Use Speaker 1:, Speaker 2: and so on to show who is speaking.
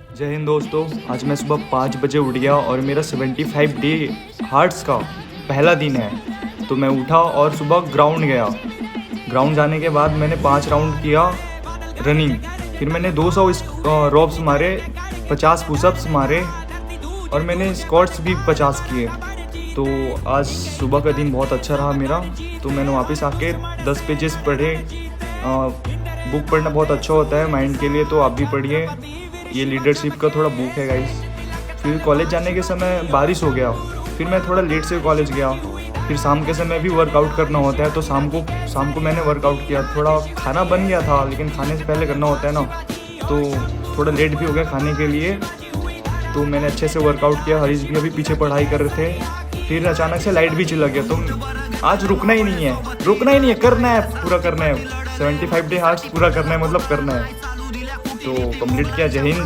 Speaker 1: जय हिंद दोस्तों। आज मैं सुबह 5 बजे उठ गया और मेरा 75 डे हार्ट्स का पहला दिन है। तो मैं उठा और सुबह ग्राउंड गया। ग्राउंड जाने के बाद मैंने 5 राउंड किया रनिंग। फिर मैंने 200 रॉप्स मारे, 50 पुशअप्स मारे और मैंने स्क्वाट्स भी 50 किए। तो आज सुबह का दिन बहुत अच्छा रहा मेरा। तो मैंने वापस आके 10 पेजेस पढ़े। बुक पढ़ना बहुत अच्छा होता है माइंड के लिए, तो आप भी पढ़िए। ये लीडरशिप का थोड़ा बुक है गाइस। फिर कॉलेज जाने के समय बारिश हो गया, फिर मैं थोड़ा लेट से कॉलेज गया। फिर शाम के समय भी वर्कआउट करना होता है, तो शाम को मैंने वर्कआउट किया। थोड़ा खाना बन गया था, लेकिन खाने से पहले करना होता है ना, तो थोड़ा लेट भी हो गया खाने के लिए। तो मैंने अच्छे से वर्कआउट किया। हरीश भी अभी पीछे पढ़ाई कर रहे थे। फिर अचानक से लाइट भी चला गया। तो आज रुकना ही नहीं है, करना है, पूरा करना है। 75 डे हार्ट्स पूरा करना है, मतलब करना है। तो कंप्लीट किया। जय हिंद।